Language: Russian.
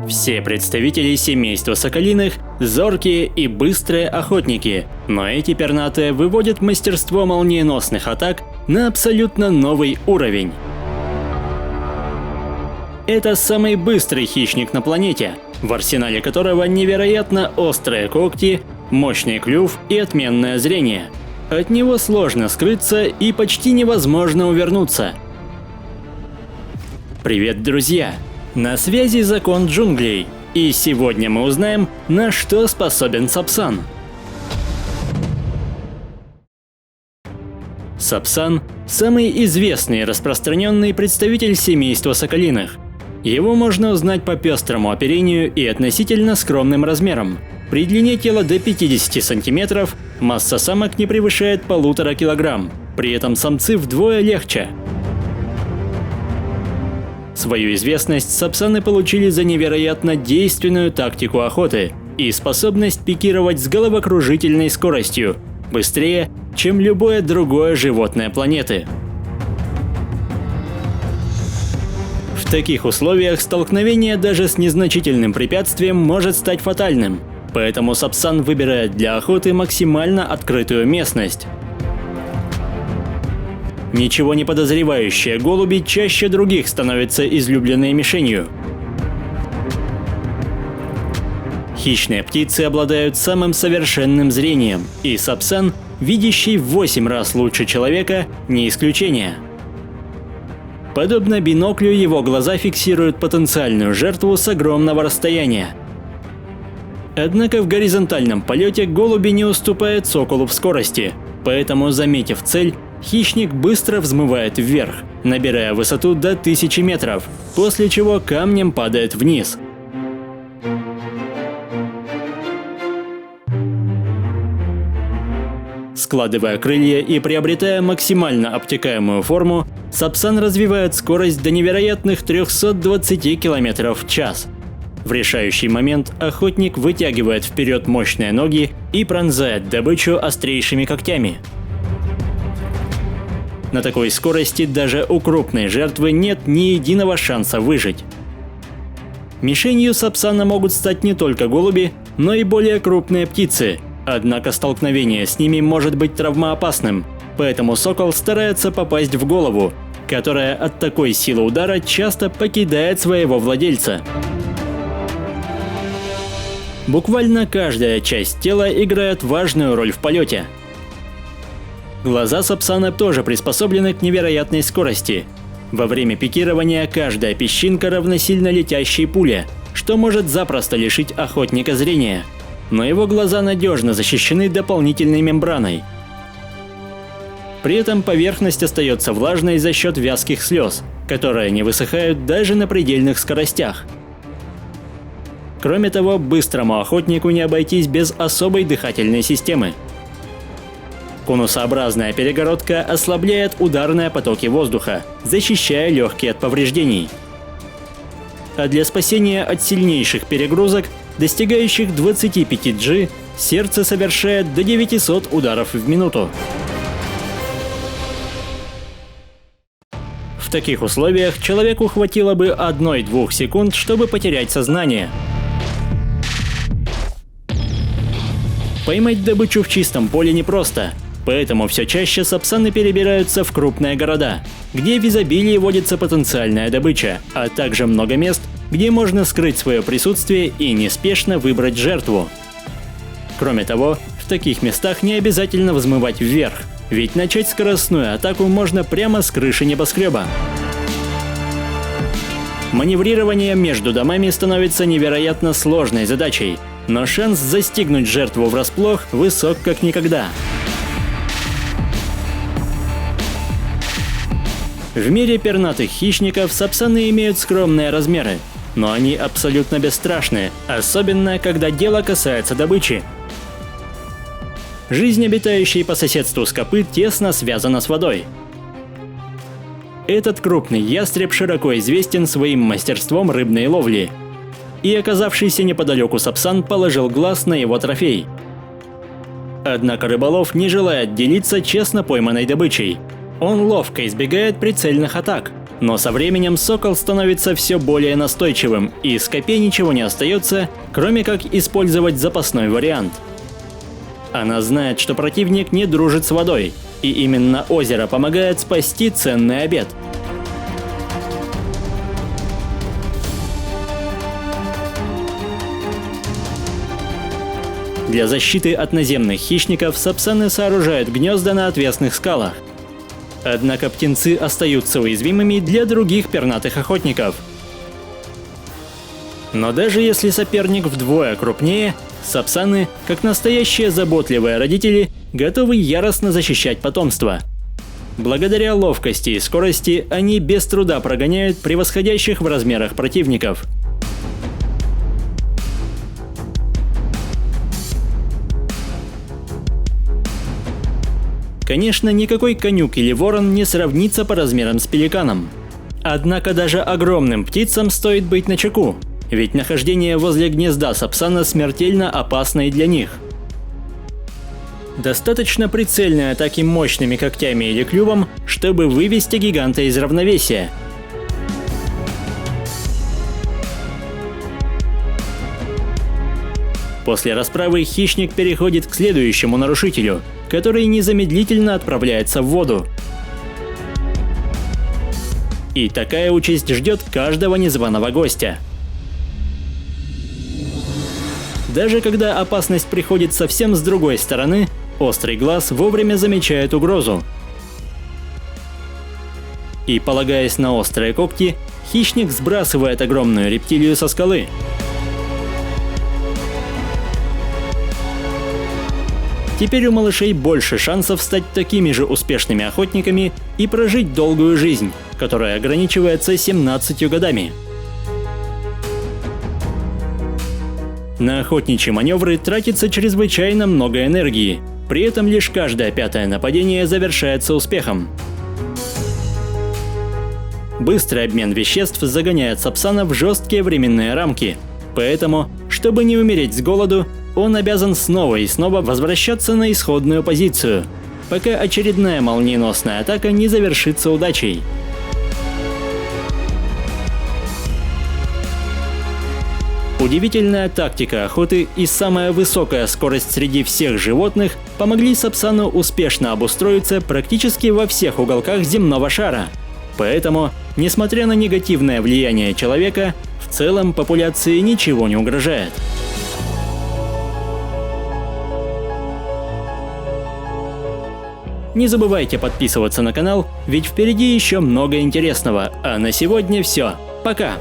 Все представители семейства соколиных – зоркие и быстрые охотники, но эти пернатые выводят мастерство молниеносных атак на абсолютно новый уровень. Это самый быстрый хищник на планете, в арсенале которого невероятно острые когти, мощный клюв и отменное зрение. От него сложно скрыться и почти невозможно увернуться. Привет, друзья! На связи закон джунглей, и сегодня мы узнаем, на что способен Сапсан. Сапсан – самый известный и распространенный представитель семейства соколиных. Его можно узнать по пестрому оперению и относительно скромным размерам. При длине тела до 50 см масса самок не превышает 1,5 кг, при этом самцы вдвое легче. Свою известность сапсаны получили за невероятно действенную тактику охоты и способность пикировать с головокружительной скоростью, быстрее, чем любое другое животное планеты. В таких условиях столкновение даже с незначительным препятствием может стать фатальным, поэтому сапсан выбирает для охоты максимально открытую местность. Ничего не подозревающие голуби чаще других становятся излюбленной мишенью. Хищные птицы обладают самым совершенным зрением, и сапсан, видящий в 8 раз лучше человека, не исключение. Подобно биноклю, его глаза фиксируют потенциальную жертву с огромного расстояния. Однако в горизонтальном полете голуби не уступают соколу в скорости, поэтому, заметив цель, хищник быстро взмывает вверх, набирая высоту до 1000 метров, после чего камнем падает вниз. Складывая крылья и приобретая максимально обтекаемую форму, сапсан развивает скорость до невероятных 320 км в час. В решающий момент охотник вытягивает вперед мощные ноги и пронзает добычу острейшими когтями. На такой скорости даже у крупной жертвы нет ни единого шанса выжить. Мишенью сапсана могут стать не только голуби, но и более крупные птицы, однако столкновение с ними может быть травмоопасным, поэтому сокол старается попасть в голову, которая от такой силы удара часто покидает своего владельца. Буквально каждая часть тела играет важную роль в полете. Глаза сапсана тоже приспособлены к невероятной скорости. Во время пикирования каждая песчинка равносильно летящей пуле, что может запросто лишить охотника зрения. Но его глаза надежно защищены дополнительной мембраной. При этом поверхность остается влажной за счет вязких слез, которые не высыхают даже на предельных скоростях. Кроме того, быстрому охотнику не обойтись без особой дыхательной системы. Конусообразная перегородка ослабляет ударные потоки воздуха, защищая легкие от повреждений. А для спасения от сильнейших перегрузок, достигающих 25 G, сердце совершает до 900 ударов в минуту. В таких условиях человеку хватило бы 1-2 секунд, чтобы потерять сознание. Поймать добычу в чистом поле непросто. Поэтому все чаще сапсаны перебираются в крупные города, где в изобилии водится потенциальная добыча, а также много мест, где можно скрыть свое присутствие и неспешно выбрать жертву. Кроме того, в таких местах не обязательно взмывать вверх, ведь начать скоростную атаку можно прямо с крыши небоскреба. Маневрирование между домами становится невероятно сложной задачей, но шанс застигнуть жертву врасплох высок как никогда. В мире пернатых хищников сапсаны имеют скромные размеры, но они абсолютно бесстрашны, особенно когда дело касается добычи. Жизнь, обитающей по соседству скопы, тесно связана с водой. Этот крупный ястреб широко известен своим мастерством рыбной ловли. И оказавшийся неподалеку сапсан положил глаз на его трофей. Однако рыболов не желает делиться честно пойманной добычей. Он ловко избегает прицельных атак, Но со временем сокол становится все более настойчивым, и Скопе ничего не остается, кроме как использовать запасной вариант. Она знает, что противник не дружит с водой, и именно озеро помогает спасти ценный обед. Для защиты от наземных хищников сапсаны сооружают гнезда на отвесных скалах. Однако птенцы остаются уязвимыми для других пернатых охотников. Но даже если соперник вдвое крупнее, сапсаны, как настоящие заботливые родители, готовы яростно защищать потомство. Благодаря ловкости и скорости они без труда прогоняют превосходящих в размерах противников. Конечно, никакой конюк или ворон не сравнится по размерам с пеликаном. Однако даже огромным птицам стоит быть начеку, ведь нахождение возле гнезда сапсана смертельно опасно и для них. Достаточно прицельной атаки мощными когтями или клювом, чтобы вывести гиганта из равновесия. После расправы хищник переходит к следующему нарушителю, который незамедлительно отправляется в воду. И такая участь ждет каждого незваного гостя. Даже когда опасность приходит совсем с другой стороны, острый глаз вовремя замечает угрозу. И, полагаясь на острые когти, хищник сбрасывает огромную рептилию со скалы. Теперь у малышей больше шансов стать такими же успешными охотниками и прожить долгую жизнь, которая ограничивается 17 годами. На охотничьи маневры тратится чрезвычайно много энергии, при этом лишь каждое пятое нападение завершается успехом. Быстрый обмен веществ загоняет сапсана в жесткие временные рамки, поэтому, чтобы не умереть с голоду, он обязан снова и снова возвращаться на исходную позицию, пока очередная молниеносная атака не завершится удачей. Удивительная тактика охоты и самая высокая скорость среди всех животных помогли сапсану успешно обустроиться практически во всех уголках земного шара. Поэтому, несмотря на негативное влияние человека, в целом популяции ничего не угрожает. Не забывайте подписываться на канал, ведь впереди еще много интересного. А на сегодня все. Пока!